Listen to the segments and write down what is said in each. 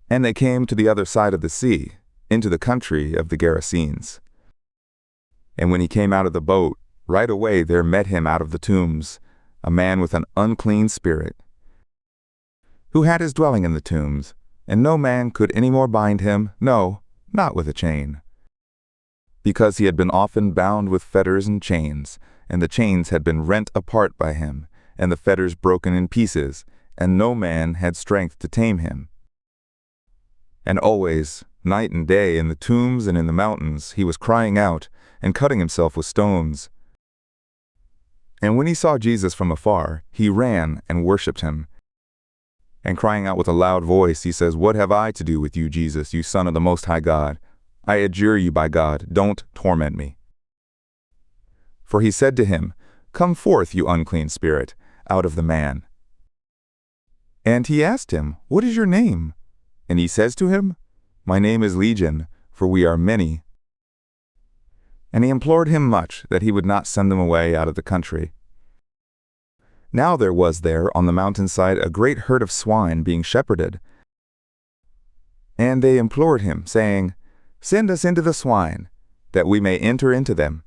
And they came to the other side of the sea, into the country of the Gerasenes. And when he came out of the boat, right away there met him out of the tombs a man with an unclean spirit, who had his dwelling in the tombs, and no man could any more bind him, no, not with a chain, because he had been often bound with fetters and chains, and the chains had been rent apart by him, and the fetters broken in pieces, and no man had strength to tame him. And always, night and day, in the tombs and in the mountains, he was crying out, and cutting himself with stones. And when he saw Jesus from afar, he ran and worshipped him. And crying out with a loud voice, he says, "What have I to do with you, Jesus, you Son of the Most High God? I adjure you by God, don't torment me." For he said to him, "Come forth, you unclean spirit, out of the man." And he asked him, "What is your name?" And he says to him, "My name is Legion, for we are many." And he implored him much that he would not send them away out of the country. Now there was there on the mountainside a great herd of swine being shepherded. And they implored him, saying, "Send us into the swine, that we may enter into them."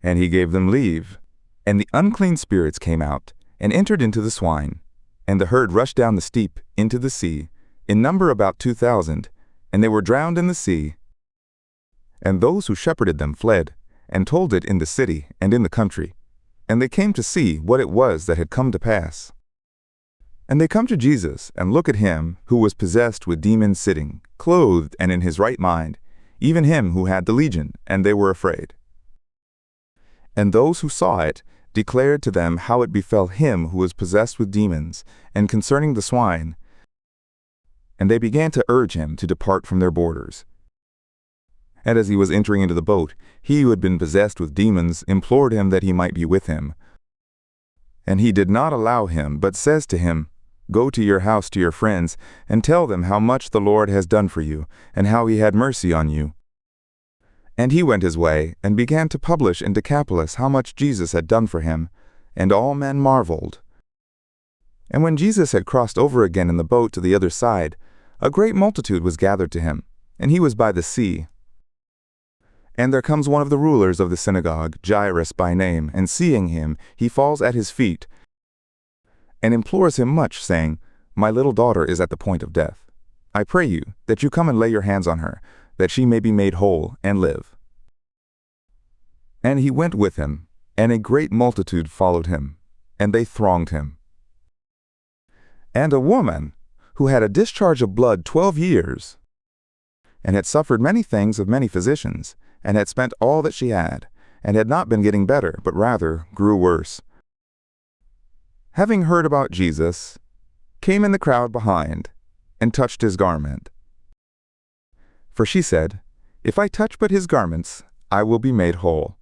And he gave them leave. And the unclean spirits came out, and entered into the swine. And the herd rushed down the steep into the sea, in number about 2,000, and they were drowned in the sea. And those who shepherded them fled, and told it in the city and in the country. And they came to see what it was that had come to pass. And they come to Jesus, and look at him who was possessed with demons sitting, clothed and in his right mind, even him who had the legion, and they were afraid. And those who saw it declared to them how it befell him who was possessed with demons, and concerning the swine. And they began to urge him to depart from their borders. And as he was entering into the boat, he who had been possessed with demons implored him that he might be with him. And he did not allow him, but says to him, "Go to your house to your friends, and tell them how much the Lord has done for you, and how he had mercy on you." And he went his way, and began to publish in Decapolis how much Jesus had done for him, and all men marveled. And when Jesus had crossed over again in the boat to the other side, a great multitude was gathered to him, and he was by the sea. And there comes one of the rulers of the synagogue, Jairus by name, and seeing him, he falls at his feet, and implores him much, saying, "My little daughter is at the point of death. I pray you that you come and lay your hands on her, that she may be made whole and live." And he went with him, and a great multitude followed him, and they thronged him. And a woman, who had a discharge of blood 12 years, and had suffered many things of many physicians, and had spent all that she had, and had not been getting better, but rather grew worse, having heard about Jesus, came in the crowd behind, and touched his garment. For she said, "If I touch but his garments, I will be made whole."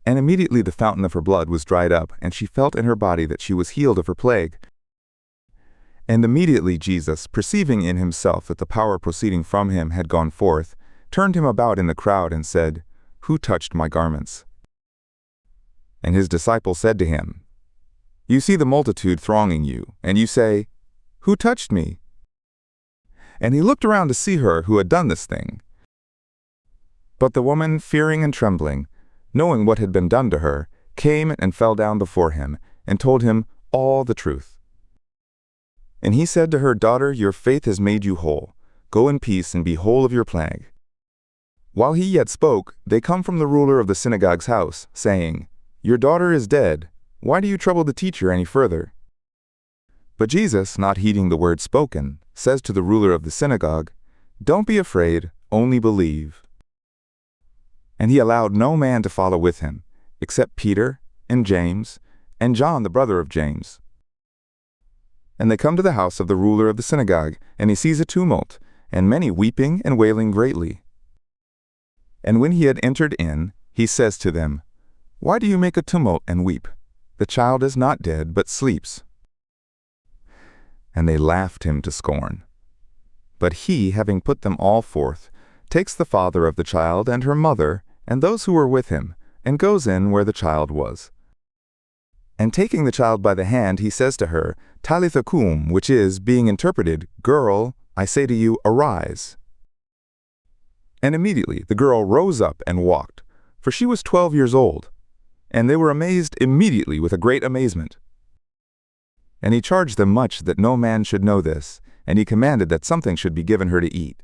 And immediately the fountain of her blood was dried up, and she felt in her body that she was healed of her plague. And immediately Jesus, perceiving in himself that the power proceeding from him had gone forth, turned him about in the crowd and said, "Who touched my garments?" And his disciples said to him, "You see the multitude thronging you, and you say, 'Who touched me?'" And he looked around to see her who had done this thing. But the woman, fearing and trembling, knowing what had been done to her, came and fell down before him, and told him all the truth. And he said to her, "Daughter, your faith has made you whole. Go in peace and be whole of your plague." While he yet spoke, they come from the ruler of the synagogue's house, saying, "Your daughter is dead. Why do you trouble the teacher any further?" But Jesus, not heeding the word spoken, says to the ruler of the synagogue, "Don't be afraid, only believe." And he allowed no man to follow with him, except Peter and James and John the brother of James. And they come to the house of the ruler of the synagogue, and he sees a tumult, and many weeping and wailing greatly. And when he had entered in, he says to them, "Why do you make a tumult and weep? The child is not dead, but sleeps." And they laughed him to scorn. But he, having put them all forth, takes the father of the child and her mother, and those who were with him, and goes in where the child was. And taking the child by the hand, he says to her, Talitha cum, which is, being interpreted, Girl, I say to you, arise. And immediately the girl rose up and walked, for she was 12 years old. And they were amazed immediately with a great amazement. And he charged them much that no man should know this, and he commanded that something should be given her to eat.